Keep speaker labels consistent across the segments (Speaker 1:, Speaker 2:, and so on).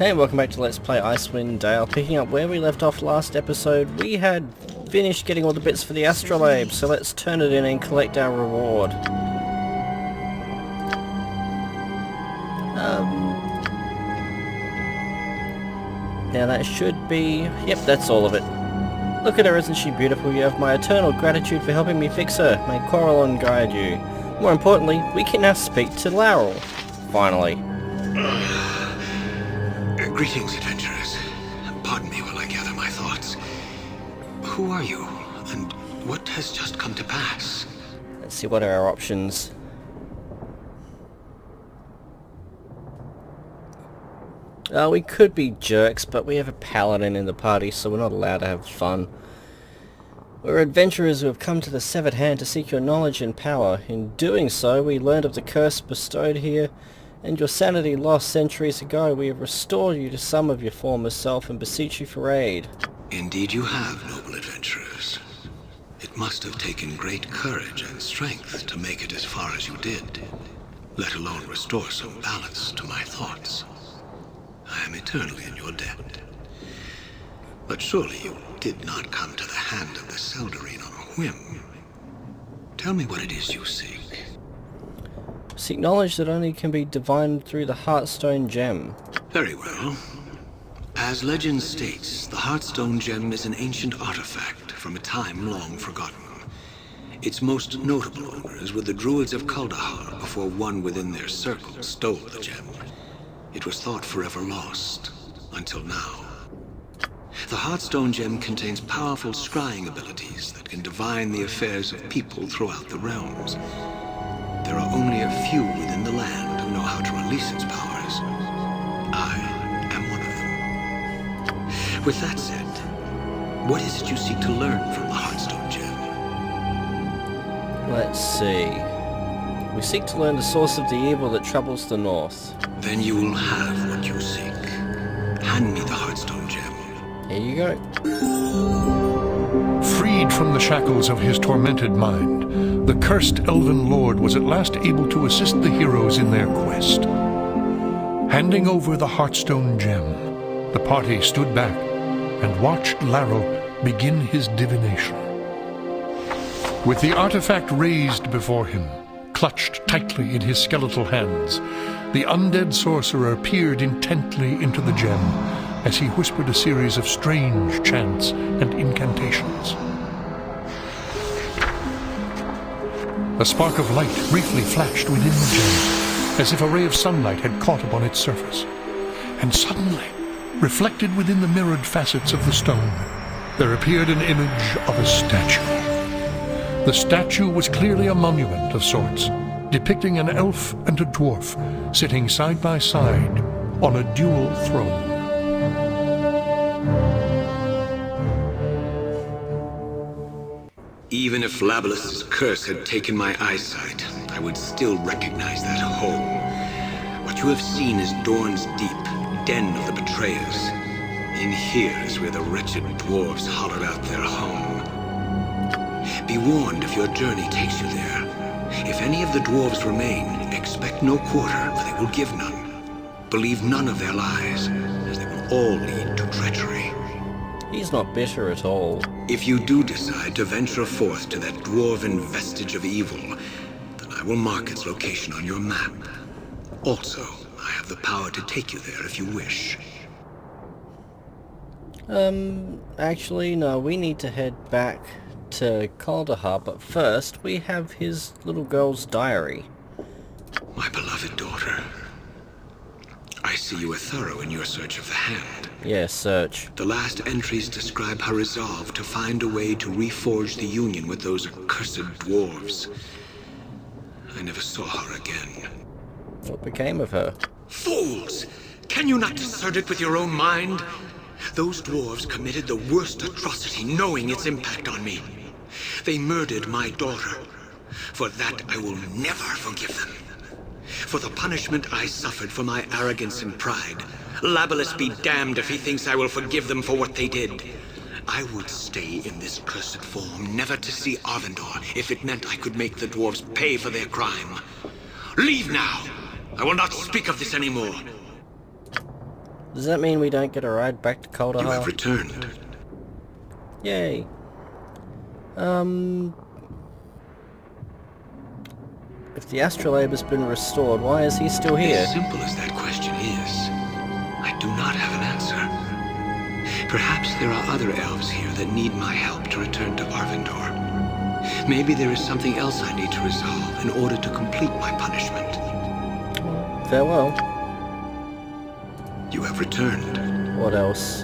Speaker 1: Hey, welcome back to Let's Play Icewind Dale. Picking up where we left off last episode, we had finished getting all the bits for the astrolabe, so let's turn it in and collect our reward. Now that should be... Yep, that's all of it. Look at her, isn't she beautiful? You have my eternal gratitude for helping me fix her. May Coralon guide you. More importantly, we can now speak to Laurel. Finally.
Speaker 2: Greetings, adventurers. Pardon me while I gather my thoughts. Who are you, and what has just come to pass?
Speaker 1: Let's see what are our options. We could be jerks, but we have a paladin in the party, so we're not allowed to have fun. We're adventurers who have come to the Severed Hand to seek your knowledge and power. In doing so, we learned of the curse bestowed here, and your sanity lost centuries ago. We have restored you to some of your former self and beseech you for aid.
Speaker 2: Indeed you have, noble adventurers. It must have taken great courage and strength to make it as far as you did, let alone restore some balance to my thoughts. I am eternally in your debt. But surely you did not come to the hand of the Seldarine on a whim. Tell me what it is you seek.
Speaker 1: Seek knowledge that only can be divined through the Heartstone Gem.
Speaker 2: Very well. As legend states, the Heartstone Gem is an ancient artifact from a time long forgotten. Its most notable owners were the Druids of Kuldahar before one within their circle stole the gem. It was thought forever lost, until now. The Heartstone Gem contains powerful scrying abilities that can divine the affairs of people throughout the realms. There are only a few within the land who know how to release its powers. I am one of them. With that said, what is it you seek to learn from the Heartstone Gem?
Speaker 1: Let's see. We seek to learn the source of the evil that troubles the North.
Speaker 2: Then you will have what you seek. Hand me the Heartstone Gem.
Speaker 1: Here you go.
Speaker 3: Freed from the shackles of his tormented mind, the cursed elven lord was at last able to assist the heroes in their quest. Handing over the Heartstone Gem, the party stood back and watched Laurel begin his divination. With the artifact raised before him, clutched tightly in his skeletal hands, the undead sorcerer peered intently into the gem as he whispered a series of strange chants and incantations. A spark of light briefly flashed within the gem, as if a ray of sunlight had caught upon its surface. And suddenly, reflected within the mirrored facets of the stone, there appeared an image of a statue. The statue was clearly a monument of sorts, depicting an elf and a dwarf sitting side by side on a dual throne.
Speaker 2: Even if Labelus's curse had taken my eyesight, I would still recognize that home. What you have seen is Dorn's deep, den of the betrayers. In here is where the wretched dwarves hollowed out their home. Be warned if your journey takes you there. If any of the dwarves remain, expect no quarter, for they will give none. Believe none of their lies, as they will all lead to treachery.
Speaker 1: He's not bitter at all.
Speaker 2: If you do decide to venture forth to that dwarven vestige of evil, then I will mark its location on your map. Also, I have the power to take you there if you wish.
Speaker 1: Actually, no, we need to head back to Kuldahar, but first we have his little girl's diary.
Speaker 2: My beloved daughter, I see you are thorough in your search of the hand.
Speaker 1: Yes, search.
Speaker 2: The last entries describe her resolve to find a way to reforge the union with those accursed dwarves. I never saw her again.
Speaker 1: What became of her?
Speaker 2: Fools! Can you not discern it with your own mind? Those dwarves committed the worst atrocity, knowing its impact on me. They murdered my daughter. For that, I will never forgive them. For the punishment I suffered for my arrogance and pride, Labelus be damned if he thinks I will forgive them for what they did. I would stay in this cursed form, never to see Arvindor, if it meant I could make the dwarves pay for their crime. Leave now! I will not speak of this anymore.
Speaker 1: Does that mean we don't get a ride back to
Speaker 2: You have
Speaker 1: Kaldahar?
Speaker 2: returned.
Speaker 1: Yay. If the astrolabe has been restored, why is he still here?
Speaker 2: As simple as that question is, I do not have an answer. Perhaps there are other elves here that need my help to return to Arvindor. Maybe there is something else I need to resolve in order to complete my punishment.
Speaker 1: Farewell.
Speaker 2: You have returned.
Speaker 1: What else?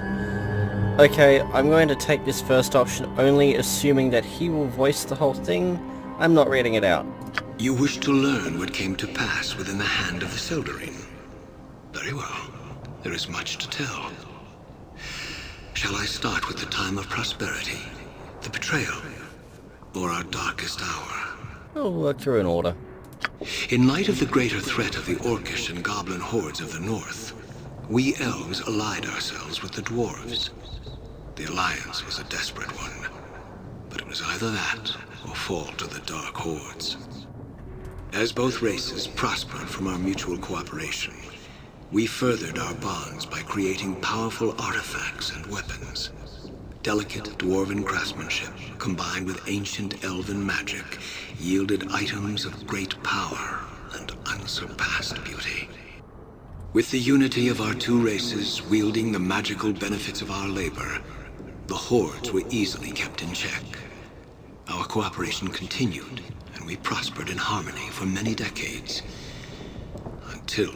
Speaker 1: Okay, I'm going to take this first option only assuming that he will voice the whole thing. I'm not reading it out.
Speaker 2: You wish to learn what came to pass within the hand of the Seldarine. Very well. There is much to tell. Shall I start with the time of prosperity, the betrayal, or our darkest hour?
Speaker 1: We'll work through in order.
Speaker 2: In light of the greater threat of the Orcish and Goblin hordes of the north, we elves allied ourselves with the dwarves. The alliance was a desperate one, but it was either that or fall to the dark hordes. As both races prospered from our mutual cooperation, we furthered our bonds by creating powerful artifacts and weapons. Delicate dwarven craftsmanship, combined with ancient elven magic, yielded items of great power and unsurpassed beauty. With the unity of our two races wielding the magical benefits of our labor, the hordes were easily kept in check. Our cooperation continued, and we prospered in harmony for many decades. Until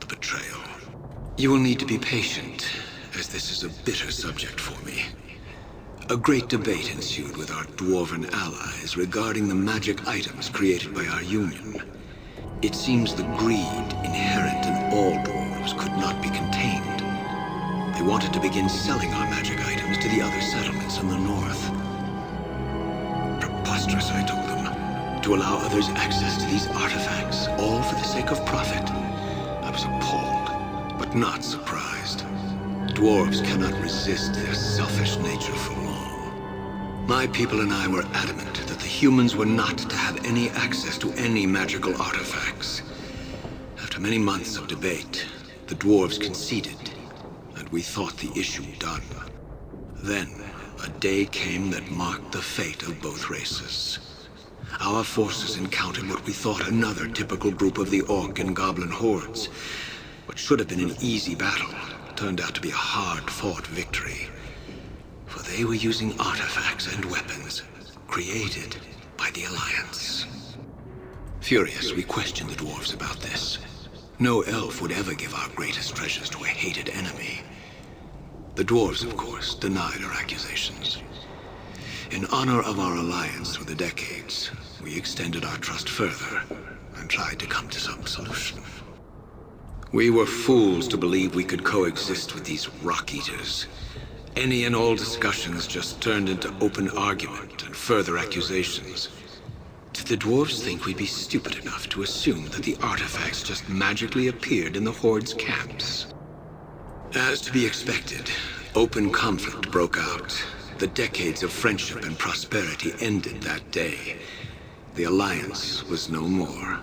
Speaker 2: the betrayal. You will need to be patient, as this is a bitter subject for me. A great debate ensued with our dwarven allies regarding the magic items created by our union. It seems the greed inherent in all dwarves could not be contained. They wanted to begin selling our magic items to the other settlements in the north. Preposterous, I told them, to allow others access to these artifacts, all for the sake of profit. I was appalled, but not surprised. Dwarves cannot resist their selfish nature for long. My people and I were adamant that the humans were not to have any access to any magical artifacts. After many months of debate, the dwarves conceded, and we thought the issue done. Then, a day came that marked the fate of both races. Our forces encountered what we thought another typical group of the Orc and Goblin hordes. What should have been an easy battle turned out to be a hard-fought victory. For they were using artifacts and weapons created by the Alliance. Furious, we questioned the dwarves about this. No elf would ever give our greatest treasures to a hated enemy. The dwarves, of course, denied our accusations. In honor of our alliance through the decades, we extended our trust further and tried to come to some solution. We were fools to believe we could coexist with these rock-eaters. Any and all discussions just turned into open argument and further accusations. Did the dwarves think we'd be stupid enough to assume that the artifacts just magically appeared in the Horde's camps? As to be expected, open conflict broke out. The decades of friendship and prosperity ended that day. The Alliance was no more.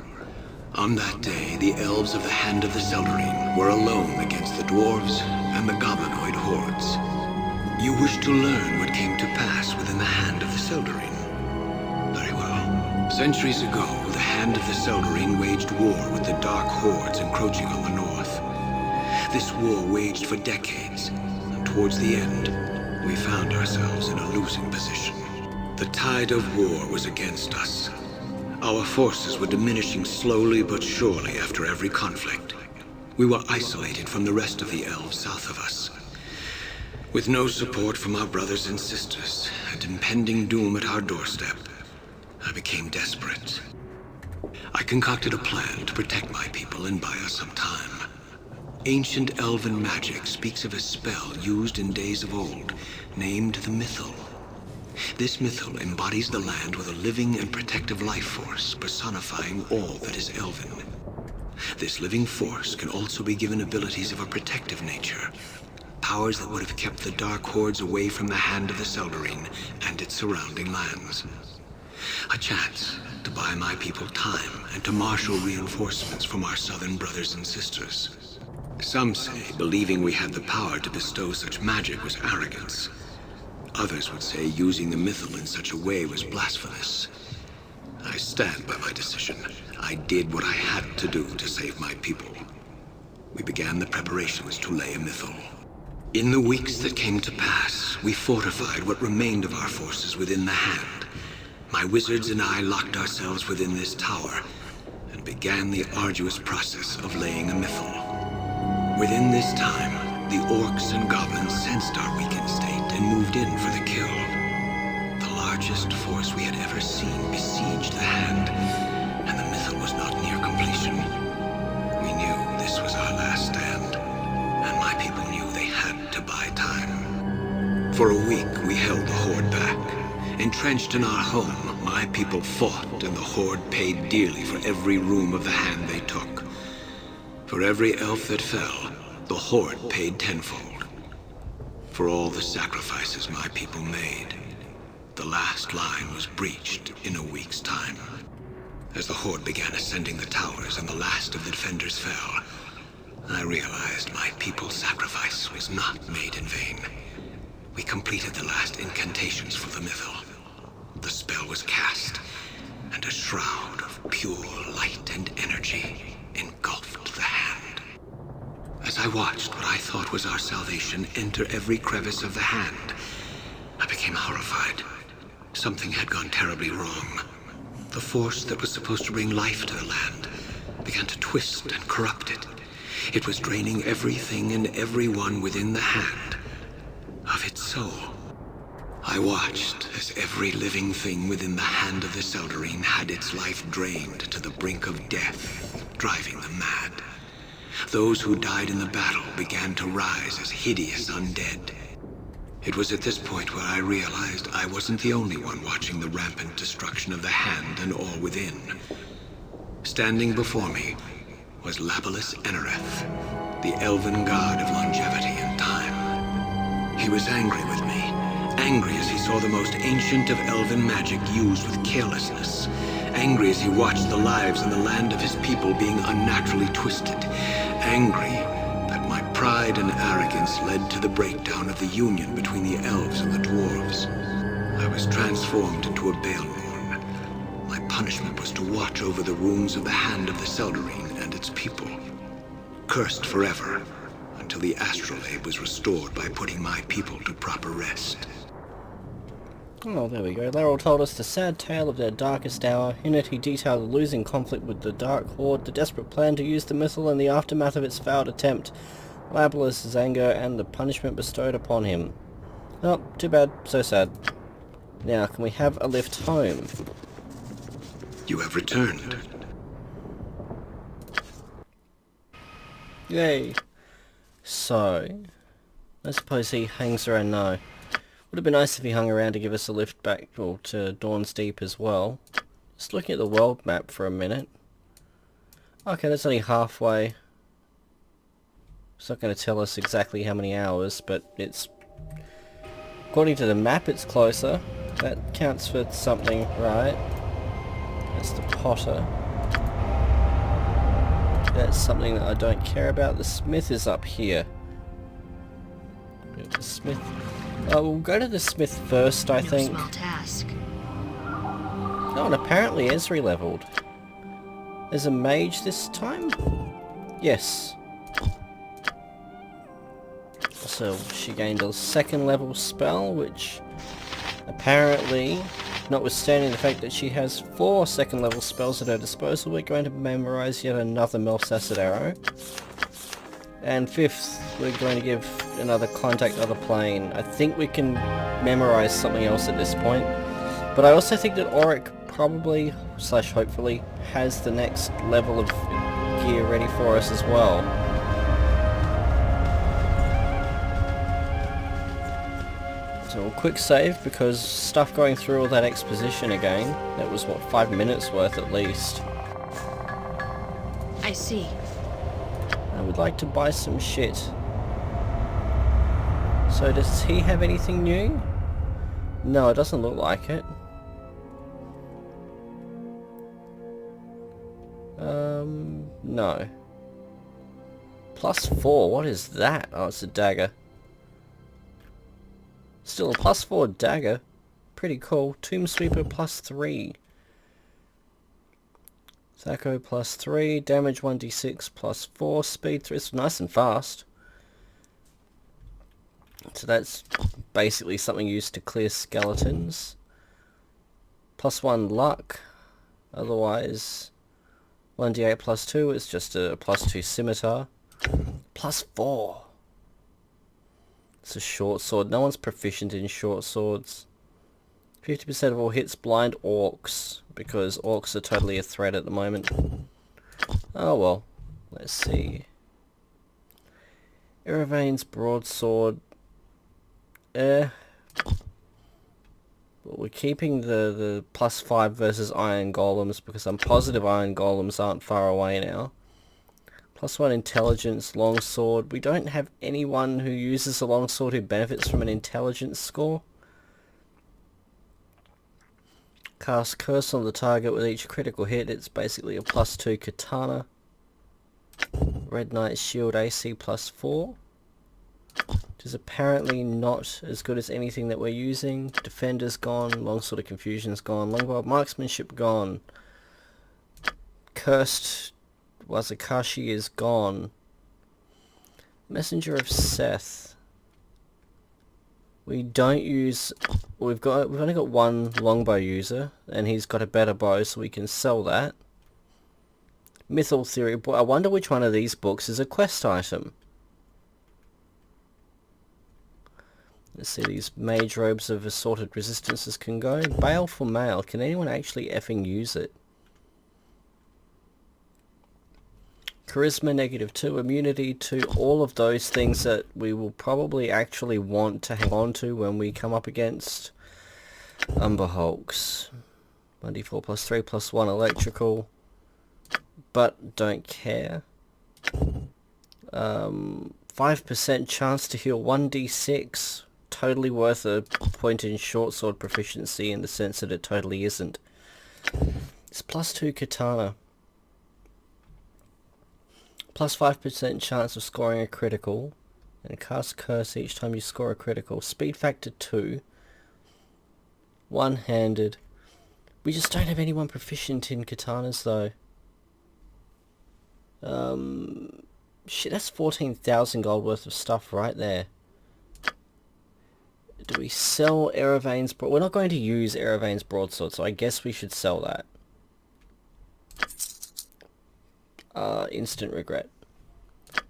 Speaker 2: On that day, the elves of the Hand of the Seldarine were alone against the dwarves and the goblinoid hordes. You wish to learn what came to pass within the Hand of the Seldarine? Very well. Centuries ago, the Hand of the Seldarine waged war with the dark hordes encroaching on the north. This war waged for decades, and towards the end, we found ourselves in a losing position. The tide of war was against us. Our forces were diminishing slowly but surely after every conflict. We were isolated from the rest of the elves south of us. With no support from our brothers and sisters, and impending doom at our doorstep, I became desperate. I concocted a plan to protect my people and buy us some time. Ancient elven magic speaks of a spell used in days of old, named the Mythal. This Mythal embodies the land with a living and protective life force, personifying all that is elven. This living force can also be given abilities of a protective nature, powers that would have kept the Dark Hordes away from the Hand of the Seldarine and its surrounding lands. A chance to buy my people time and to marshal reinforcements from our southern brothers and sisters. Some say believing we had the power to bestow such magic was arrogance. Others would say using the mythal in such a way was blasphemous. I stand by my decision. I did what I had to do to save my people. We began the preparations to lay a mythal. In the weeks that came to pass, we fortified what remained of our forces within the hand. My wizards and I locked ourselves within this tower and began the arduous process of laying a mythal. Within this time, the orcs and goblins sensed our weakened state and moved in for the kill. The largest force we had ever seen besieged the hand, and the mythal was not near completion. We knew this was our last stand, and my people knew they had to buy time. For a week, we held the Horde back. Entrenched in our home, my people fought, and the Horde paid dearly for every room of the hand they took. For every elf that fell, the Horde paid tenfold. For all the sacrifices my people made, the last line was breached in a week's time. As the Horde began ascending the towers and the last of the defenders fell, I realized my people's sacrifice was not made in vain. We completed the last incantations for the mythal. The spell was cast, and a shroud of pure light and energy engulfed the hand. As I watched what I thought was our salvation enter every crevice of the hand, I became horrified. Something had gone terribly wrong. The force that was supposed to bring life to the land began to twist and corrupt it. It was draining everything and everyone within the hand of its soul. I watched as every living thing within the hand of the Seldarine had its life drained to the brink of death, driving them mad. Those who died in the battle began to rise as hideous undead. It was at this point where I realized I wasn't the only one watching the rampant destruction of the hand and all within. Standing before me was Labalus Enereth, the elven god of longevity and time. He was angry with me, angry as he saw the most ancient of elven magic used with carelessness, angry as he watched the lives and the land of his people being unnaturally twisted, angry that my pride and arrogance led to the breakdown of the union between the elves and the dwarves. I was transformed into a Baelmorn. My punishment was to watch over the runes of the hand of the Seldarine and its people, cursed forever, until the astrolabe was restored by putting my people to proper rest.
Speaker 1: Oh, there we go. Laryl told us the sad tale of their darkest hour. In it he detailed the losing conflict with the Dark Horde, the desperate plan to use the mythal and the aftermath of its failed attempt, Labalus' anger and the punishment bestowed upon him. Oh, too bad. So sad. Now, can we have a lift home?
Speaker 2: You have returned.
Speaker 1: Yay. So, I suppose he hangs around now. Would have been nice if he hung around to give us a lift back to Dorn's Deep as well. Just looking at the world map for a minute. Okay, that's only halfway. It's not going to tell us exactly how many hours, but it's... according to the map, it's closer. That counts for something, right? That's the Potter. That's something that I don't care about. The Smith is up here. The Smith... we'll go to the Smith first, I think.
Speaker 4: No small task.
Speaker 1: Oh, and apparently Esri leveled. There's a mage this time? Yes. So she gained a second level spell, which apparently, notwithstanding the fact that she has 4 second level spells at her disposal, we're going to memorize yet another Melfacid arrow. And 5th, we're going to give another contact other plane. I think we can memorize something else at this point. But I also think that Auric probably, / hopefully, has the next level of gear ready for us as well. So we'll quick save because stuff going through all that exposition again. That was what, 5 minutes worth at least.
Speaker 4: I see.
Speaker 1: I would like to buy some shit. So does he have anything new? No, it doesn't look like it. No. +4, what is that? Oh, it's a dagger. Still a +4 dagger. Pretty cool. Tomb Sweeper +3. Thaco +3. Damage 1d6 +4. Speed 3. It's nice and fast. So that's basically something used to clear skeletons. +1 luck. Otherwise, 1d8 +2. It's just a +2 scimitar. +4. It's a short sword. No one's proficient in short swords. 50% of all hits blind orcs, because orcs are totally a threat at the moment. Oh well. Let's see. Eravain's broadsword. But we're keeping the +5 versus iron golems, because I'm positive iron golems aren't far away now. +1 intelligence, longsword. We don't have anyone who uses a longsword who benefits from an intelligence score. Cast curse on the target with each critical hit. It's basically a +2 katana. Red Knight shield AC +4. Which is apparently not as good as anything that we're using. Defender's gone. Longsword of confusion's gone. Longbow marksmanship gone. Cursed Wazakashi is gone. Messenger of Seth. We don't use... We've only got one longbow user, and he's got a better bow, so we can sell that. Mythal Theory. I wonder which one of these books is a quest item. Let's see, these mage robes of assorted resistances can go. Baleful Mail. Can anyone actually effing use it? Charisma -2, immunity to all of those things that we will probably actually want to hang on to when we come up against Umber Hulks. 1d4 +3 +1 electrical, but don't care. 5% chance to heal 1d6, totally worth a point in short sword proficiency in the sense that it totally isn't. It's +2 katana. +5% chance of scoring a critical, and cast curse each time you score a critical. Speed factor 2. One-handed. We just don't have anyone proficient in katanas though. Shit, that's 14,000 gold worth of stuff right there. Do we sell Eravain's We're not going to use Eravain's broadsword, so I guess we should sell that. Instant regret.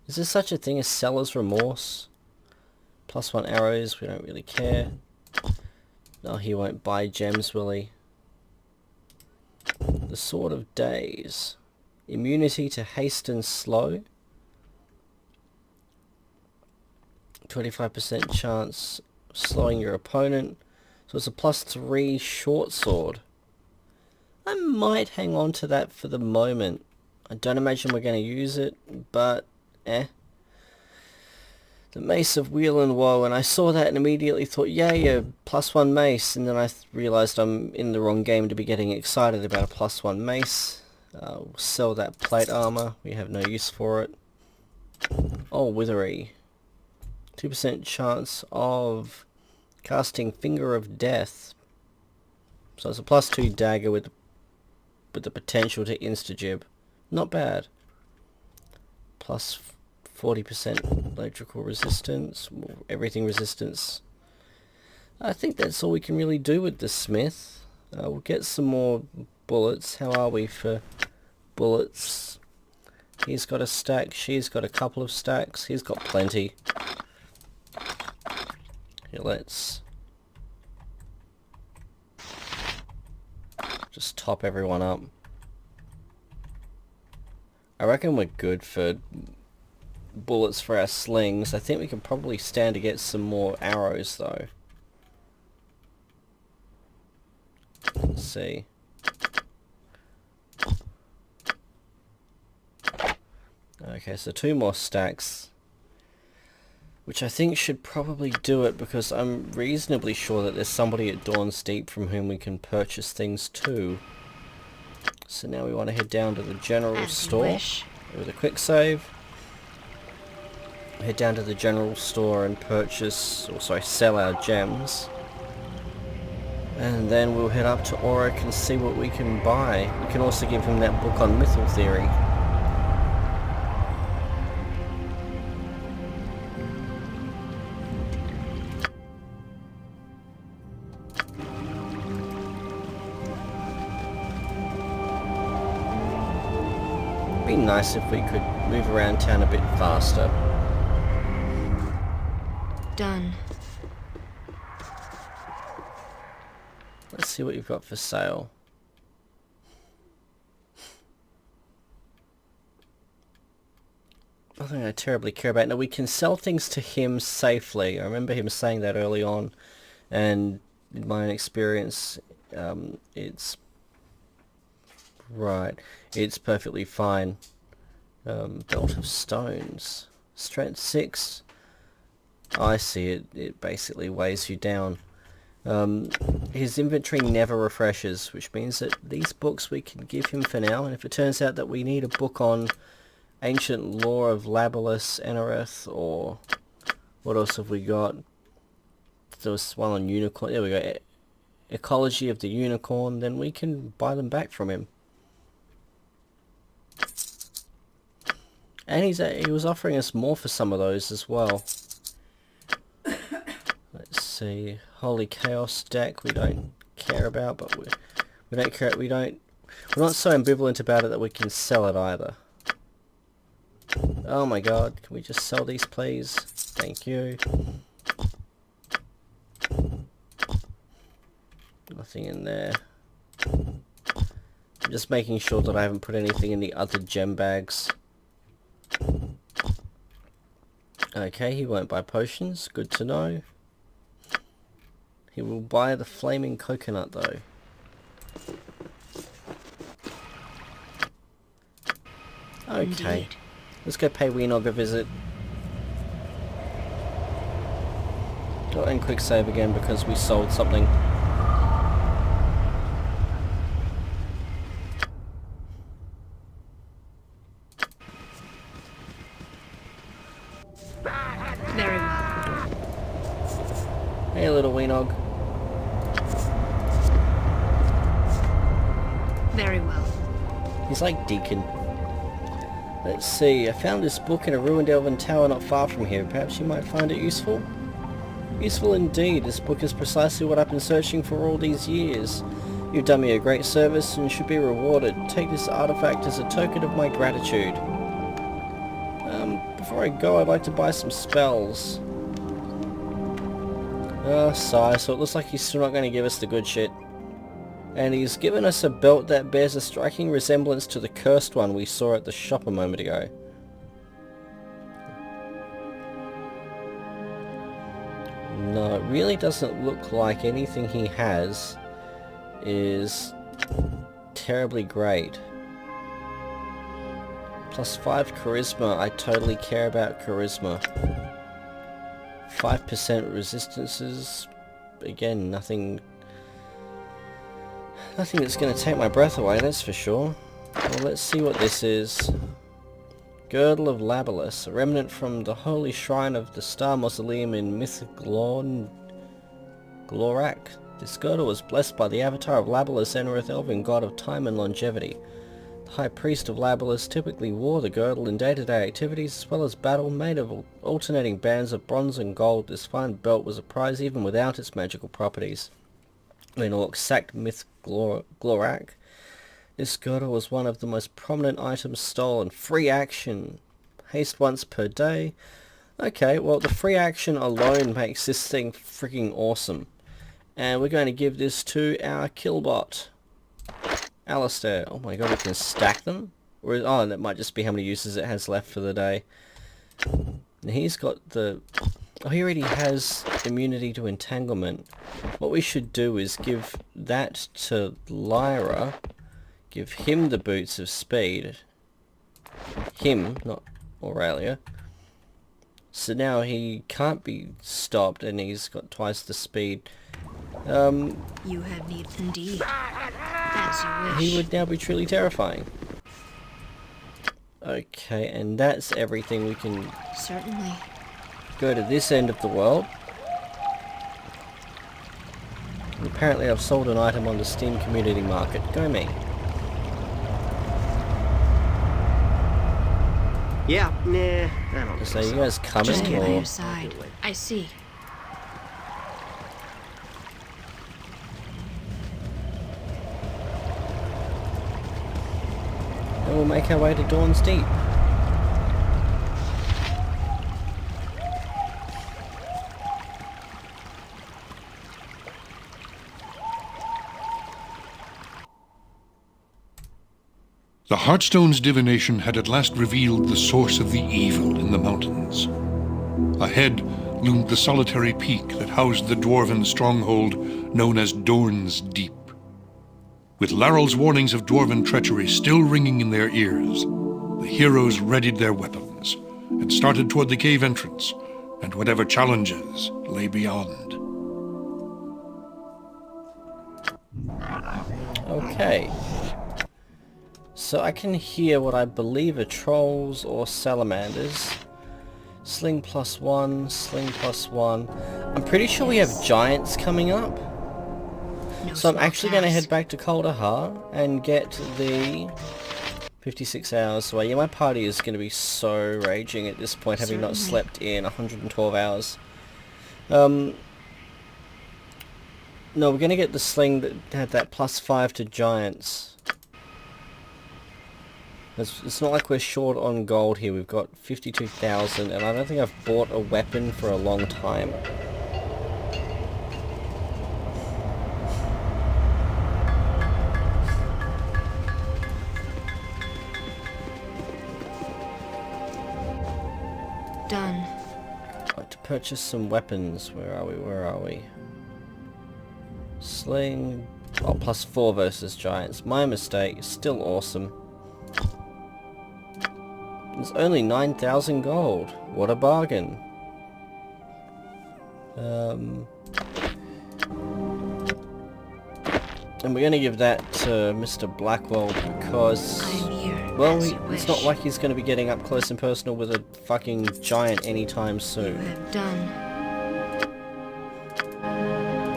Speaker 1: Is there such a thing as seller's remorse? +1 arrows, we don't really care. No, he won't buy gems, will he? The Sword of Days. Immunity to haste and slow. 25% chance of slowing your opponent. So it's a +3 short sword. I might hang on to that for the moment. I don't imagine we're going to use it, but The Mace of Wheel and Woe, and I saw that and immediately thought, yay, a +1 mace, and then I realised I'm in the wrong game to be getting excited about a +1 mace. We'll sell that plate armour, we have no use for it. Oh, Withery. 2% chance of casting Finger of Death. So it's a +2 dagger with the potential to insta-jib. Not bad. Plus 40% electrical resistance, everything resistance. I think that's all we can really do with the smith. We'll get some more bullets. How are we for bullets? He's got a stack, she's got a couple of stacks, he's got plenty. Here, let's just top everyone up. I reckon we're good for bullets for our slings. I think we can probably stand to get some more arrows though. Let's see. Okay, so 2 more stacks, which I think should probably do it, because I'm reasonably sure that there's somebody at Dorn's Deep from whom we can purchase things too. So now we want to head down to the general store with a quick save. head down to the general store and purchase, or sorry, sell our gems. And then we'll head up to Auric and see what we can buy. We can also give him that book on mythal theory. It'd be nice if we could move around town a bit faster.
Speaker 4: Done.
Speaker 1: Let's see what you've got for sale. Nothing I terribly care about. Now we can sell things to him safely. I remember him saying that early on, and in my own experience, it's right. It's perfectly fine. Belt of stones, strength 6. I see it. It basically weighs you down. His inventory never refreshes, which means that these books we can give him for now, and if it turns out that we need a book on ancient lore of Labalus, Enereth, or what else have we got? There was one on unicorn. There we go. Ecology of the unicorn. Then we can buy them back from him. And he was offering us more for some of those as well. Let's see. Holy Chaos deck we don't care about, but we're not so ambivalent about it that we can sell it either. Oh my god, can we just sell these please? Thank you. Nothing in there. I'm just making sure that I haven't put anything in the other gem bags. Okay, he won't buy potions, good to know. He will buy the flaming coconut though. Okay,
Speaker 4: Indeed.
Speaker 1: Let's go pay Weenog a visit. Oh, and quick save again because we sold something.
Speaker 4: Very well.
Speaker 1: Hey little Weenog.
Speaker 4: Very well.
Speaker 1: He's like Deacon. Let's see, I found this book in a ruined elven tower not far from here. Perhaps you might find it useful? Useful indeed. This book is precisely what I've been searching for all these years. You've done me a great service and should be rewarded. Take this artifact as a token of my gratitude. Before I go, I'd like to buy some spells. Sigh, so it looks like he's still not going to give us the good shit. And he's given us a belt that bears a striking resemblance to the cursed one we saw at the shop a moment ago. No, it really doesn't look like anything he has is terribly great. +5 charisma, I totally care about charisma. 5% resistances, again, nothing that's going to take my breath away, that's for sure. Well, let's see what this is. Girdle of Labalus, a remnant from the holy shrine of the Star Mausoleum in Glorak. This girdle was blessed by the avatar of Labalus, Enereth, elven god of time and longevity. The High Priest of Labalus typically wore the girdle in day-to-day activities as well as battle. Made of alternating bands of bronze and gold, this fine belt was a prize even without its magical properties. When orcs sacked Glorak, this girdle was one of the most prominent items stolen. Free action. Haste once per day. Okay, well the free action alone makes this thing freaking awesome. And we're going to give this to our killbot. Alistair. Oh my god, we can stack them? Or, oh, that might just be how many uses it has left for the day. And he's got the... Oh, he already has immunity to entanglement. What we should do is give that to Lyra. Give him the boots of speed. Him, not Aurelia. So now he can't be stopped and he's got twice the speed.
Speaker 4: You have need indeed. As you wish.
Speaker 1: He would now be truly terrifying. Okay, and that's everything. We can
Speaker 4: Certainly.
Speaker 1: go to this end of the world. And apparently I've sold an item on the Steam Community Market. Go me.
Speaker 5: Yeah, nah, I don't
Speaker 1: So
Speaker 5: think
Speaker 1: you guys
Speaker 4: Just
Speaker 1: coming
Speaker 4: get by
Speaker 1: or...
Speaker 4: your side. I see.
Speaker 1: And we'll make our way to Dorn's Deep.
Speaker 3: The Heartstone's divination had at last revealed the source of the evil in the mountains. Ahead loomed the solitary peak that housed the dwarven stronghold known as Dorn's Deep. With Larrel's warnings of dwarven treachery still ringing in their ears, the heroes readied their weapons and started toward the cave entrance and whatever challenges lay beyond.
Speaker 1: Okay. So I can hear what I believe are trolls or salamanders. Sling +1, sling +1. I'm pretty sure we have giants coming up.
Speaker 4: No
Speaker 1: So I'm
Speaker 4: small
Speaker 1: actually going to
Speaker 4: task.
Speaker 1: head back to Kaldahar and get the 56 hours away. Yeah, my party is going to be so raging at this point, having not
Speaker 4: Certainly.
Speaker 1: slept in 112 hours. No, we're going to get the sling that had that +5 to giants. It's not like we're short on gold here. We've got 52,000 and I don't think I've bought a weapon for a long time.
Speaker 4: Done.
Speaker 1: I'd like to purchase some weapons. Where are we? Sling... Oh, +4 versus giants. My mistake. Still awesome. It's only 9,000 gold. What a bargain. And we're going to give that to Mr. Blackwell because...
Speaker 4: I'm here.
Speaker 1: Well,
Speaker 4: as you
Speaker 1: it's not
Speaker 4: wish.
Speaker 1: like he's going to be getting up close and personal with a fucking giant anytime
Speaker 4: You
Speaker 1: soon.
Speaker 4: have done.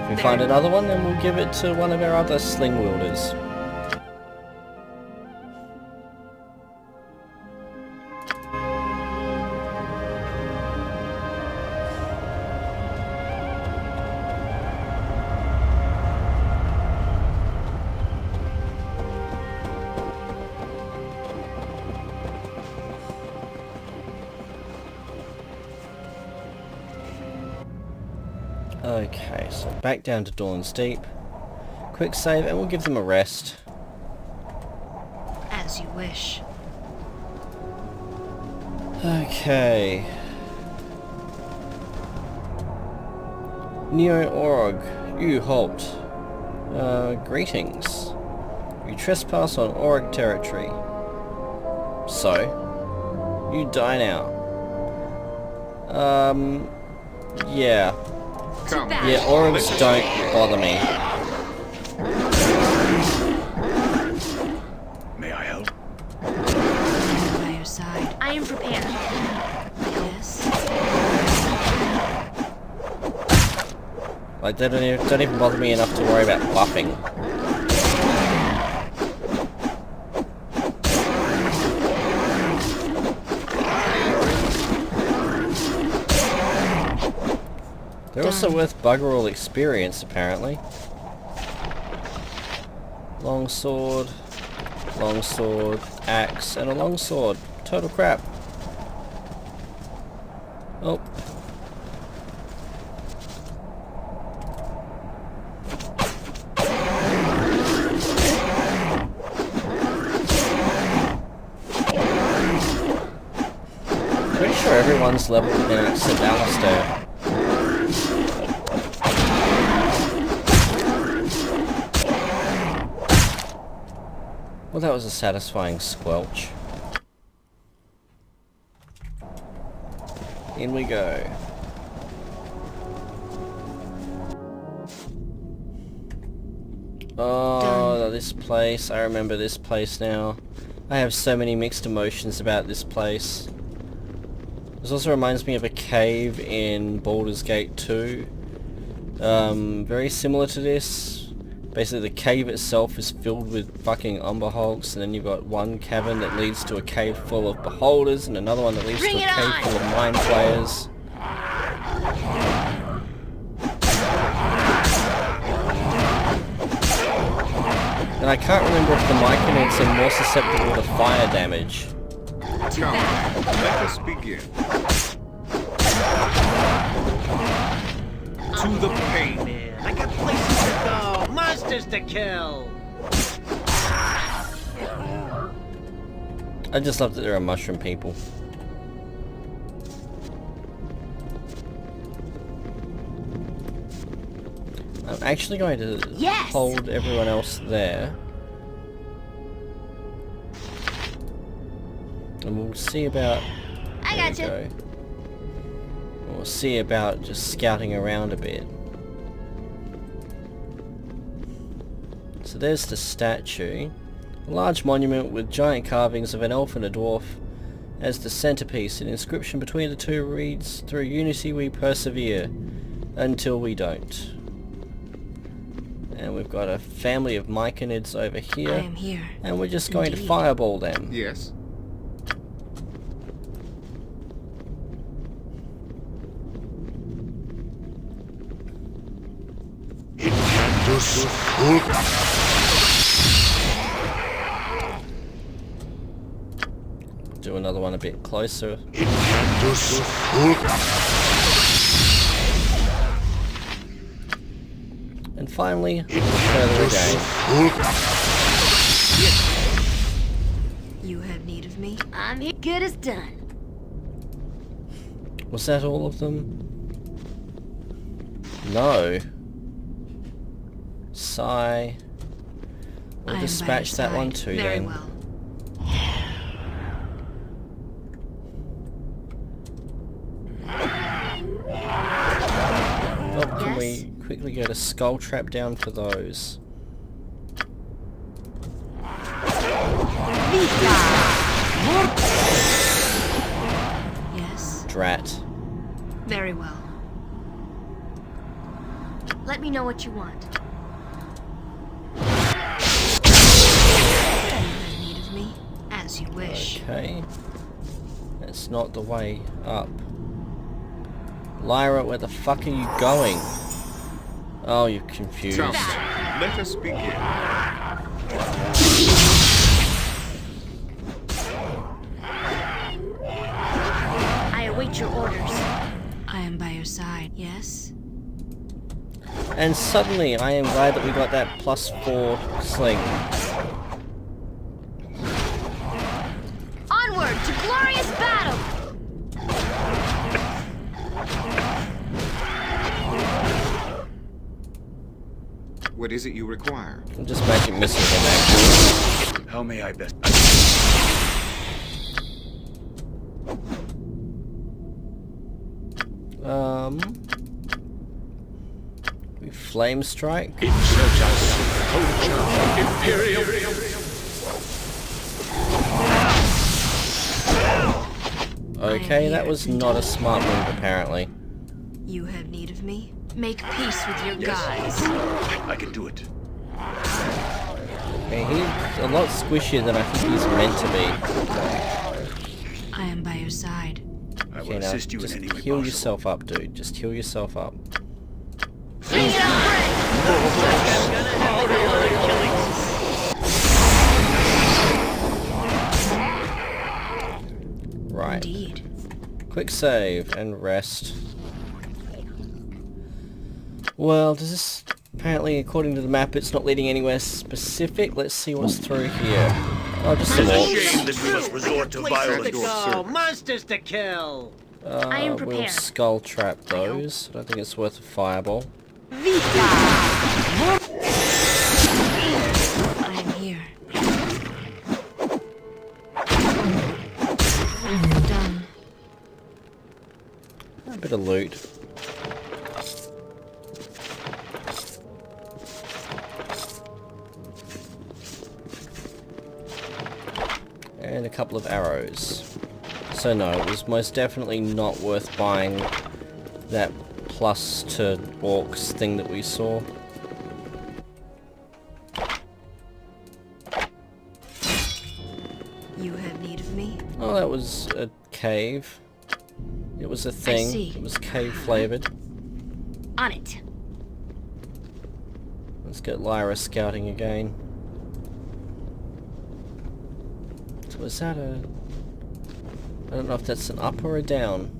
Speaker 1: If we find another one, then we'll give it to one of our other sling wielders. Okay, so back down to Dorn's Deep. Quick save and we'll give them a rest.
Speaker 4: As you wish.
Speaker 1: Okay. Neo Orog, you halt. Greetings. You trespass on Orog territory. So, you die now. Yeah. Yeah, Orogs don't bother me.
Speaker 2: May I help?
Speaker 4: By your side.
Speaker 6: I am prepared.
Speaker 4: Yes.
Speaker 1: Like, they don't even bother me enough to worry about buffing. They're also worth bugger all experience, apparently. Long sword, axe, and a long sword. Total crap. Oh. Pretty sure everyone's level now except Alistair. Well, that was a satisfying squelch. In we go. Oh, this place. I remember this place now. I have so many mixed emotions about this place. This also reminds me of a cave in Baldur's Gate 2. Very similar to this. Basically the cave itself is filled with fucking umber hulks, and then you've got one cavern that leads to a cave full of beholders, and another one that leads to a cave full of mind flayers. And I can't remember if the myconids are more susceptible to fire damage.
Speaker 6: Come, let us begin. To the pain.
Speaker 5: Man, I got places to go, monsters to kill.
Speaker 1: I just love that there are mushroom people. I'm actually going to hold everyone else there. And we'll see about...
Speaker 4: I gotcha.
Speaker 1: Go. We'll see about just scouting around a bit. So there's the statue. A large monument with giant carvings of an elf and a dwarf as the centerpiece. An inscription between the two reads, "Through unity we persevere, until we don't." And we've got a family of myconids over here.
Speaker 4: I am here.
Speaker 1: And we're just going to
Speaker 4: Indeed.
Speaker 1: fireball them.
Speaker 6: Yes.
Speaker 1: Do another one a bit closer. And finally, further again.
Speaker 4: You have need of me?
Speaker 7: I'm here. Good as done.
Speaker 1: Was that all of them? No. Sigh. We'll
Speaker 4: I am by
Speaker 1: dispatch
Speaker 4: your
Speaker 1: that one
Speaker 4: side.
Speaker 1: too
Speaker 4: Very
Speaker 1: then.
Speaker 4: well.
Speaker 1: Oh, can
Speaker 7: Yes?
Speaker 1: we quickly get a skull trap down for those?
Speaker 4: Yes.
Speaker 1: Drat.
Speaker 4: Very well.
Speaker 7: Let me know what you want.
Speaker 4: You have need of me? As you wish.
Speaker 1: Okay. That's not the way up. Lyra, where the fuck are you going? Oh, you're confused.
Speaker 6: Come, let us begin.
Speaker 7: I await your orders.
Speaker 4: I am by your side. Yes?
Speaker 1: And suddenly, I am glad that we got that +4 sling.
Speaker 7: Onward to glorious battle!
Speaker 6: What is it you require?
Speaker 1: I'm just magic missing him actually.
Speaker 6: How may I best?
Speaker 1: We flame strike. Okay, that was not a smart move apparently.
Speaker 4: You have need of me? Make peace with your gods.
Speaker 6: I can do it.
Speaker 1: Okay, he's a lot squishier than I think he's meant to be.
Speaker 4: I am by your side.
Speaker 6: I will
Speaker 1: Okay, now
Speaker 6: assist you in
Speaker 1: just
Speaker 6: any way
Speaker 1: heal
Speaker 6: possible.
Speaker 1: yourself up, dude. Just heal yourself up.
Speaker 7: Bring it on,
Speaker 1: Right.
Speaker 4: Indeed.
Speaker 1: Quick save and rest. Well, does this... Apparently, according to the map, it's not leading anywhere specific. Let's see what's through here. Oh, just some orcs.
Speaker 8: That we must resort to
Speaker 5: Places to
Speaker 8: violence.
Speaker 5: go, monsters to kill.
Speaker 7: I am
Speaker 1: We'll
Speaker 7: prepared.
Speaker 1: skull trap those. I don't think it's worth a fireball.
Speaker 4: I am here. Done.
Speaker 1: A bit of loot. And a couple of arrows. So no, it was most definitely not worth buying that plus to orcs thing that we saw.
Speaker 4: You have need of me?
Speaker 1: Oh, that was a cave. It was a thing.
Speaker 4: I see.
Speaker 1: It was cave flavored.
Speaker 7: On it.
Speaker 1: Let's get Lyra scouting again. So is that a... I don't know if that's an up or a down.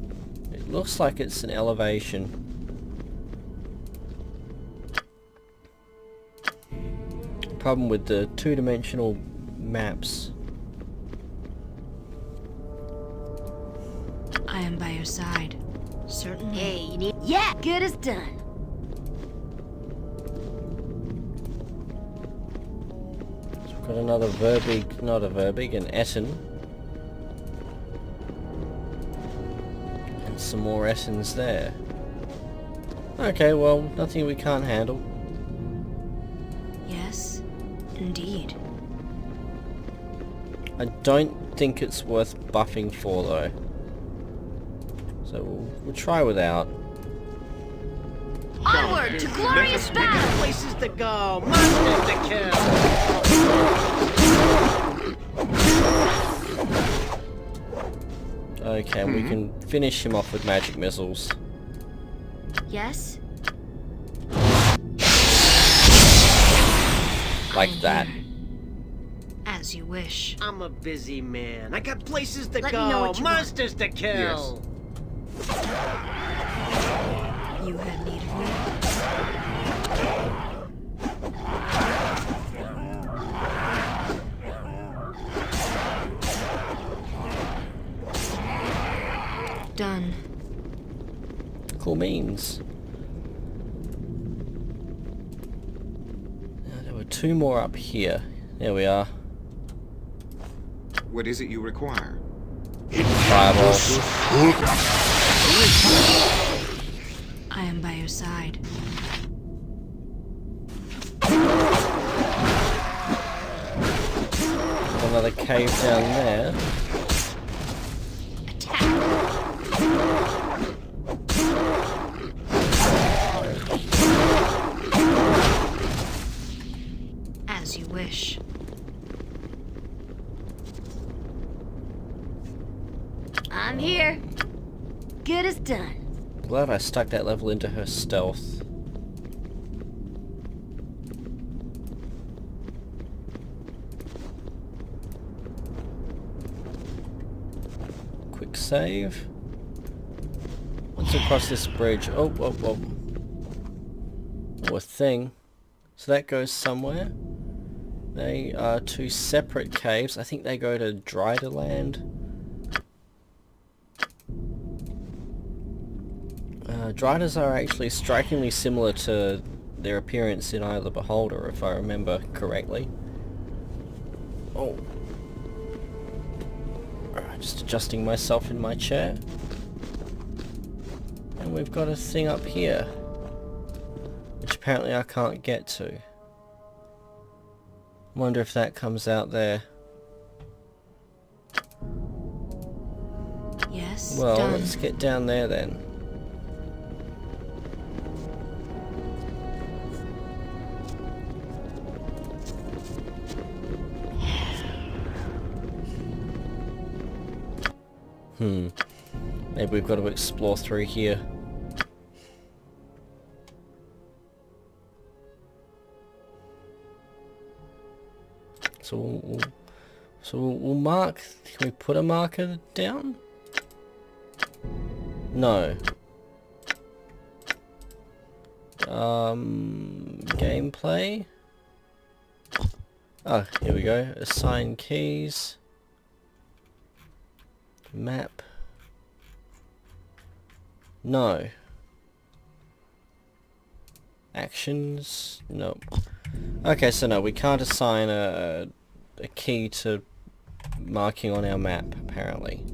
Speaker 1: It looks like it's an elevation. Problem with the two-dimensional maps.
Speaker 4: I am by your side. Certainly.
Speaker 7: Hey, you need... Yeah, good as done.
Speaker 1: So we've got another Verbig, not a Verbig, an Etten. And some more Ettens there. Okay, well, nothing we can't handle.
Speaker 4: Yes, indeed.
Speaker 1: I don't think it's worth buffing for though. So we'll try without.
Speaker 7: Onward to glorious battle!
Speaker 5: Places to go, monsters to kill!
Speaker 1: Okay, we can finish him off with magic missiles.
Speaker 7: Yes?
Speaker 1: Like that.
Speaker 4: As you wish.
Speaker 5: I'm a busy man. I got places to
Speaker 7: Let me know
Speaker 5: go,
Speaker 7: what you want.
Speaker 5: monsters to kill!
Speaker 4: You have need of me? Done.
Speaker 1: Cool means. Now, there were two more up here. There we are.
Speaker 6: What is it you require?
Speaker 1: Fireball.
Speaker 4: I am by your side.
Speaker 1: Another cave down there.
Speaker 4: As you wish.
Speaker 7: I'm here. Good as done.
Speaker 1: Glad I stuck that level into her stealth. Quick save. Once across this bridge. Oh, oh, oh. Oh, a thing. So that goes somewhere. They are two separate caves. I think they go to Dryderland. Driders are actually strikingly similar to their appearance in Eye of the Beholder, if I remember correctly. Oh. Alright, just adjusting myself in my chair. And we've got a thing up here, which apparently I can't get to. Wonder if that comes out there.
Speaker 4: Yes,
Speaker 1: Well,
Speaker 4: done.
Speaker 1: let's get down there then. Maybe we've got to explore through here. So we'll mark. Can we put a marker down? No. Gameplay. Oh, here we go. Assign keys. Map. No. Actions. Nope. Okay, so no, we can't assign a key to marking on our map, apparently.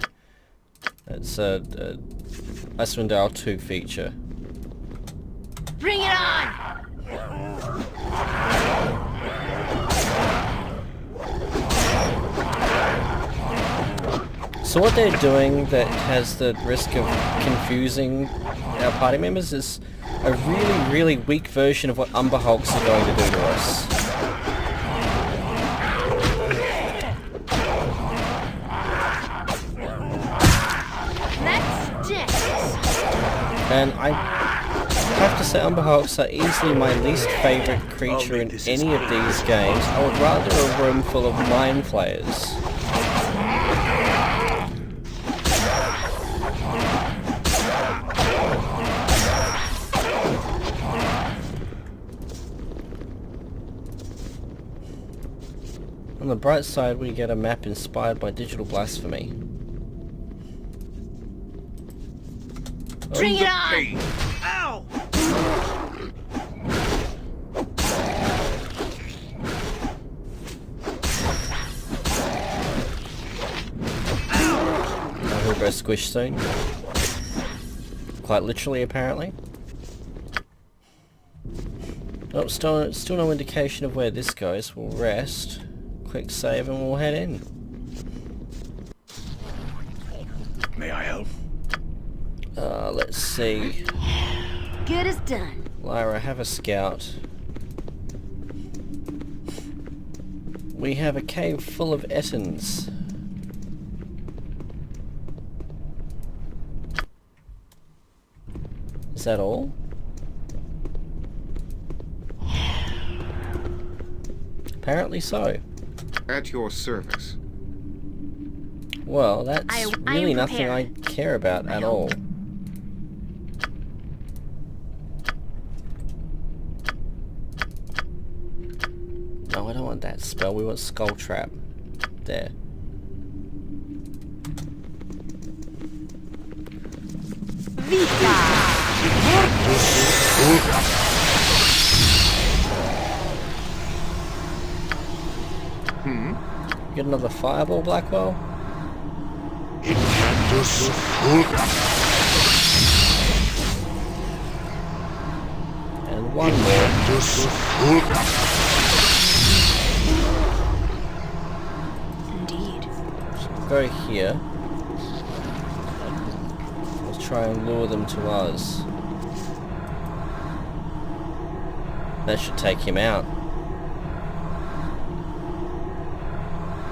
Speaker 1: That's a Icewind 2 feature.
Speaker 7: Bring it on!
Speaker 1: So what they're doing that has the risk of confusing our party members is a really, really weak version of what Umber Hulks are going to do to us.
Speaker 7: That sticks.
Speaker 1: And I have to say Umber Hulks are easily my least favourite creature in any of these games. I would rather a room full of mine players. On the bright side, we get a map inspired by digital blasphemy.
Speaker 7: Bring it on!
Speaker 5: Ow!
Speaker 1: I heard go squish soon. Quite literally, apparently. Oh, still no indication of where this goes. We'll rest, quick save, and we'll head in.
Speaker 6: May I help?
Speaker 1: Let's see.
Speaker 7: Good as done.
Speaker 1: Lyra, have a scout. We have a cave full of Ettins. Is that all? Apparently so.
Speaker 6: At your service.
Speaker 1: Well, that's
Speaker 7: I
Speaker 1: really
Speaker 7: am
Speaker 1: nothing I
Speaker 7: prepared.
Speaker 1: care about at all. No, I don't want that spell. We want Skull Trap. There. Get another fireball, Blackwell? And one more.
Speaker 4: Indeed.
Speaker 1: Go here. Let's try and lure them to us. That should take him out.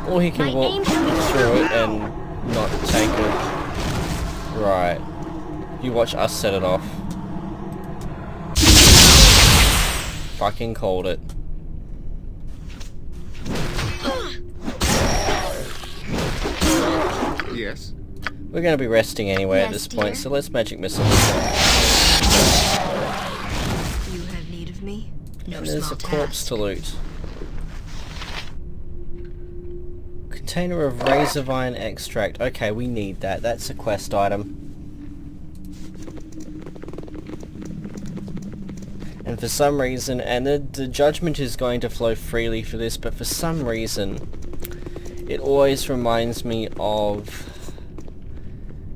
Speaker 1: Or he can
Speaker 7: My
Speaker 1: walk
Speaker 7: aim
Speaker 1: through it and not take it. Right. You watch us set it off. Fucking called it.
Speaker 6: Yes.
Speaker 1: We're going to be resting anyway at
Speaker 7: Yes,
Speaker 1: this point,
Speaker 7: dear.
Speaker 1: so let's magic missile this one.
Speaker 4: You have need of me? No
Speaker 1: And there's
Speaker 4: small
Speaker 1: a corpse
Speaker 4: task.
Speaker 1: to loot. Container of Razorvine extract. Okay, we need that. That's a quest item. And for some reason, and the judgment is going to flow freely for this, but for some reason, it always reminds me of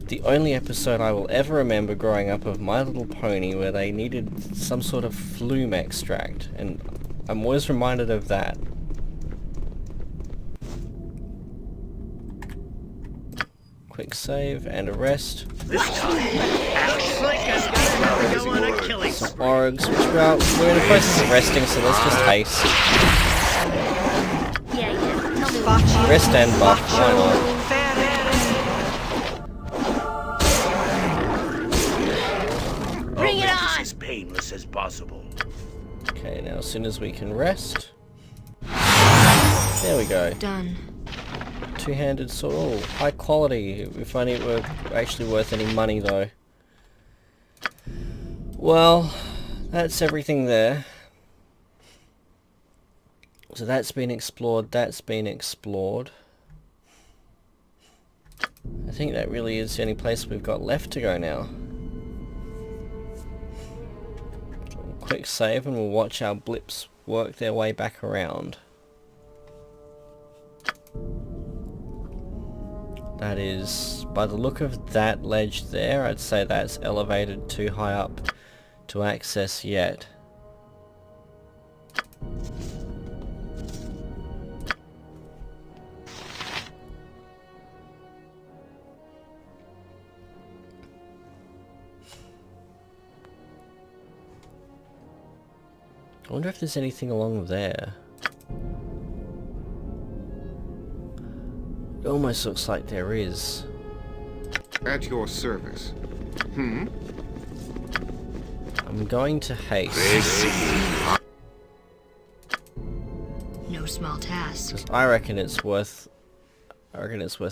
Speaker 1: the only episode I will ever remember growing up of My Little Pony, where they needed some sort of flume extract, and I'm always reminded of that. Quick save and a rest.
Speaker 5: This time, looks like I'm gonna have to go on a killing
Speaker 1: Some
Speaker 5: spree.
Speaker 1: orgs, which we're in the process of resting, so let's just haste.
Speaker 7: Yeah, yeah. Tell me
Speaker 1: Rest and buff, why not?
Speaker 7: Bring it on!
Speaker 5: As painless as possible.
Speaker 1: Okay, now as soon as we can rest. There we go.
Speaker 4: Done.
Speaker 1: Two-handed sword. Oh, high quality. If only it were actually worth any money though. Well, that's everything there. So that's been explored, that's been explored. I think that really is the only place we've got left to go now. So we'll quick save and we'll watch our blips work their way back around. That is, by the look of that ledge there, I'd say that's elevated too high up to access yet. I wonder if there's anything along there. It almost looks like there is.
Speaker 6: At your service.
Speaker 1: I'm going to haste.
Speaker 4: No small task.
Speaker 1: 'Cause I reckon it's worth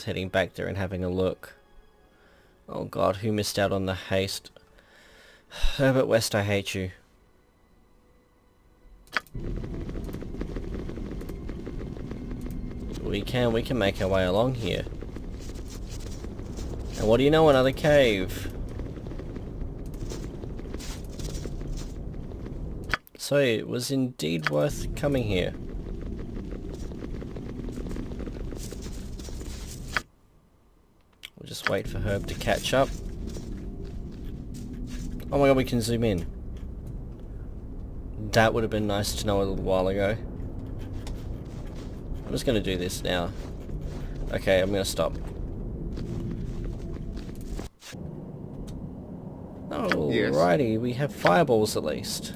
Speaker 1: heading back there and having a look. Oh god, who missed out on the haste? Herbert West, I hate you. We can make our way along here. And what do you know, another cave. So it was indeed worth coming here. We'll just wait for Herb to catch up. Oh my god, we can zoom in. That would have been nice to know a little while ago. I'm just going to do this now. Okay, I'm going to stop. Alrighty, we have fireballs at least.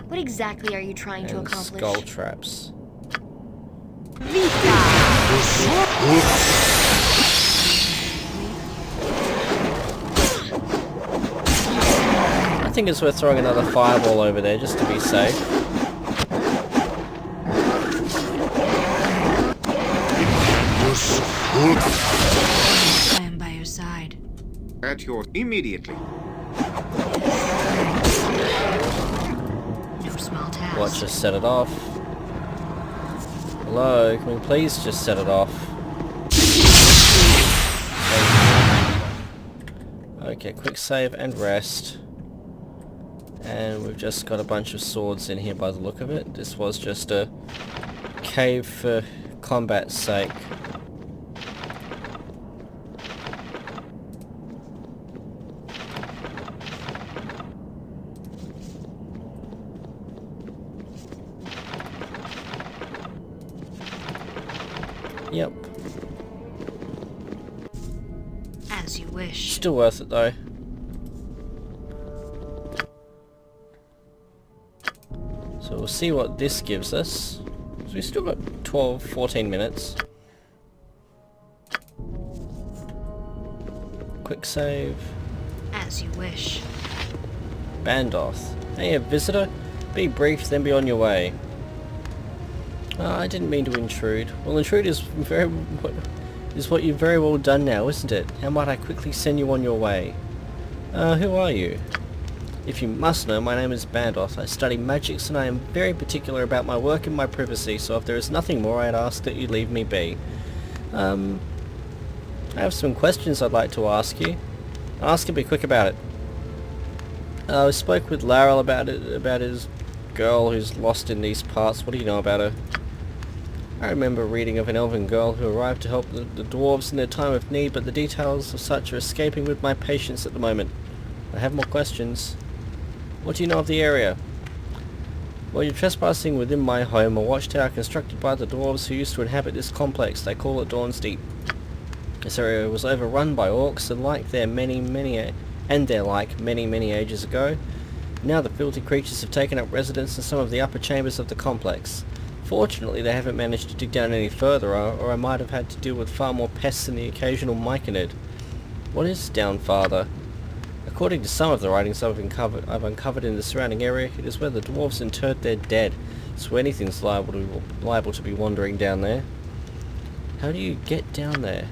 Speaker 7: What exactly are you trying to
Speaker 1: And
Speaker 7: accomplish?
Speaker 1: skull traps. I think it's worth throwing another fireball over there just to be safe.
Speaker 4: I am by your side.
Speaker 6: At your... Immediately.
Speaker 4: No small task.
Speaker 1: Watch us set it off. Hello, can we please just set it off? Okay, quick save and rest. And we've just got a bunch of swords in here by the look of it. This was just a cave for combat's sake. Yep.
Speaker 4: As you wish.
Speaker 1: Still worth it though. So we'll see what this gives us. So we've still got 14 minutes. Quick save.
Speaker 4: As you wish.
Speaker 1: Bandoth. Hey, a visitor? Be brief, then be on your way. I didn't mean to intrude. Well, intrude is what you've very well done now, isn't it? How might I quickly send you on your way? Who are you? If you must know, my name is Bandoth. I study magics and I am very particular about my work and my privacy, so if there is nothing more, I'd ask that you leave me be. I have some questions I'd like to ask you. Ask and be quick about it. I spoke with Laryl about his girl who's lost in these parts. What do you know about her? I remember reading of an elven girl who arrived to help the dwarves in their time of need, but the details of such are escaping with my patience at the moment. I have more questions. What do you know of the area? Well, you're trespassing within my home, a watchtower constructed by the dwarves who used to inhabit this complex. They call it Dorn's Deep. This area was overrun by orcs and like many ages ago. Now the filthy creatures have taken up residence in some of the upper chambers of the complex. Fortunately, they haven't managed to dig down any further, or I might have had to deal with far more pests than the occasional myconid. What is down farther? According to some of the writings I've uncovered in the surrounding area, it is where the dwarves interred their dead, so anything's liable to be wandering down there. How do you get down there?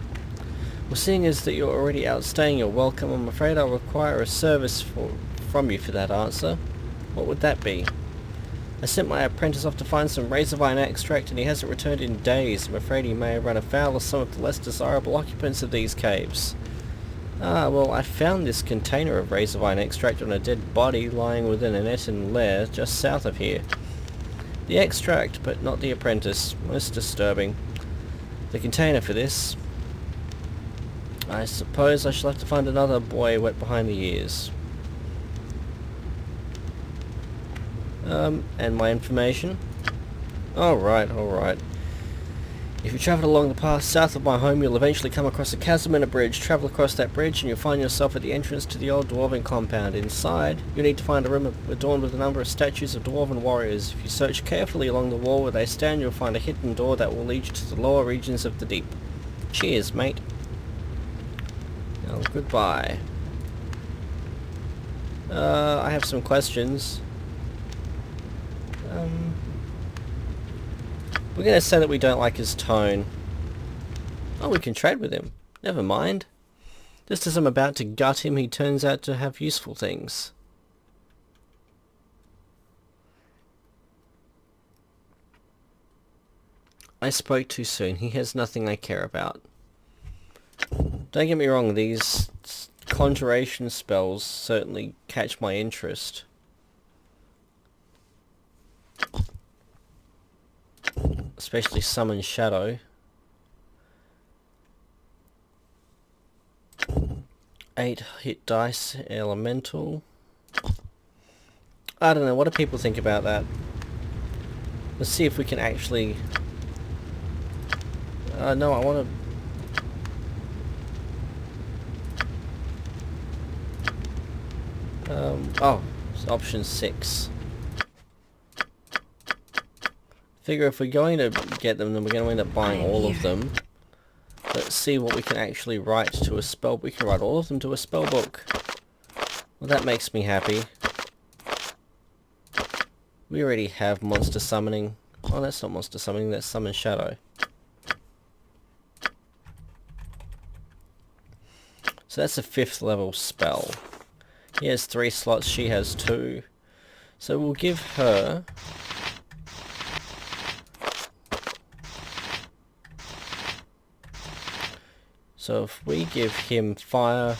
Speaker 1: Well, seeing as that you're already outstaying your welcome, I'm afraid I'll require a service from you for that answer. What would that be? I sent my apprentice off to find some razorvine extract and he hasn't returned in days. I'm afraid he may have run afoul of some of the less desirable occupants of these caves. Well, I found this container of razorvine extract on a dead body lying within an Etten lair just south of here. The extract, but not the apprentice. Most disturbing. The container for this. I suppose I shall have to find another boy wet behind the ears. And my information? Alright. If you travel along the path south of my home, you'll eventually come across a chasm and a bridge. Travel across that bridge and you'll find yourself at the entrance to the old dwarven compound. Inside, you need to find a room adorned with a number of statues of dwarven warriors. If you search carefully along the wall where they stand, you'll find a hidden door that will lead you to the lower regions of the deep. Cheers, mate. Well, goodbye. I have some questions. We're going to say that we don't like his tone. Oh, we can trade with him. Never mind. Just as I'm about to gut him, he turns out to have useful things. I spoke too soon. He has nothing I care about. Don't get me wrong, these conjuration spells certainly catch my interest. Especially Summon Shadow. 8 hit dice, elemental. I don't know, what do people think about that? Let's see if we can actually... no, I want to... oh, it's option 6. Figure if we're going to get them, then we're going to end up buying all of them. Let's see what we can actually write to a spell. We can write all of them to a spell book. Well, that makes me happy. We already have monster summoning. Oh, that's not monster summoning, that's summon shadow. So that's a 5th level spell. He has 3 slots, she has 2. So we'll give her... So if we give him fire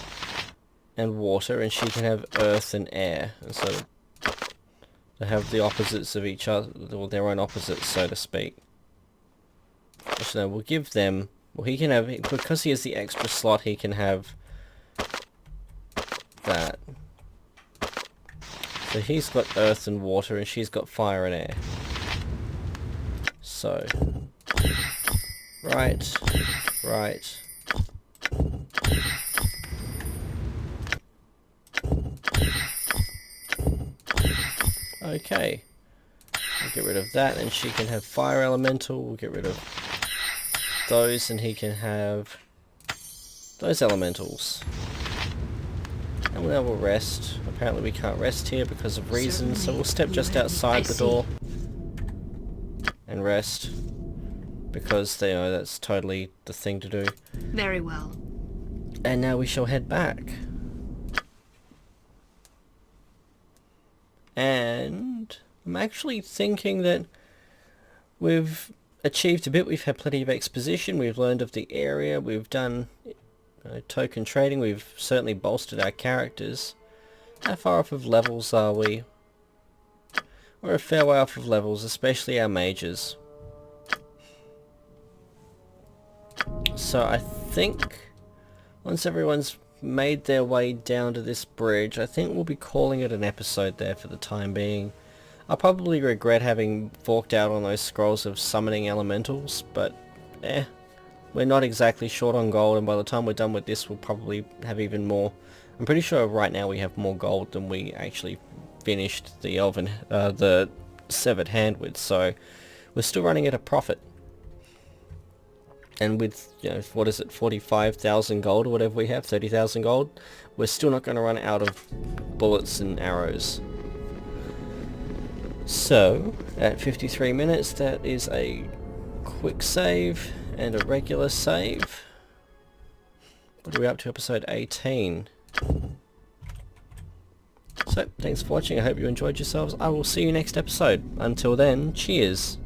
Speaker 1: and water, and she can have earth and air, and so they have the opposites of each other, or their own opposites, so to speak. So we'll give them, well, he can have, because he has the extra slot, he can have that. So he's got earth and water, and she's got fire and air. So, right. Okay, we'll get rid of that, and she can have fire elemental. We'll get rid of those, and he can have those elementals. And now we'll rest. Apparently we can't rest here because of reasons, so we'll step just outside the door and rest, because you know that's totally the thing to do.
Speaker 4: Very well.
Speaker 1: And now we shall head back. And I'm actually thinking that we've achieved a bit. We've had plenty of exposition, we've learned of the area, we've done token trading, we've certainly bolstered our characters. How far off of levels are we? We're a fair way off of levels, especially our mages. So I think once everyone's made their way down to this bridge, I think we'll be calling it an episode there for the time being. I'll probably regret having forked out on those scrolls of summoning elementals, but we're not exactly short on gold, and by the time we're done with this we'll probably have even more. I'm pretty sure right now we have more gold than we actually finished the severed hand with, so we're still running at a profit. And with, you know, what is it, 45,000 gold or whatever we have, 30,000 gold, we're still not going to run out of bullets and arrows. So, at 53 minutes, that is a quick save and a regular save. What are we up to? Episode 18. So, thanks for watching. I hope you enjoyed yourselves. I will see you next episode. Until then, cheers.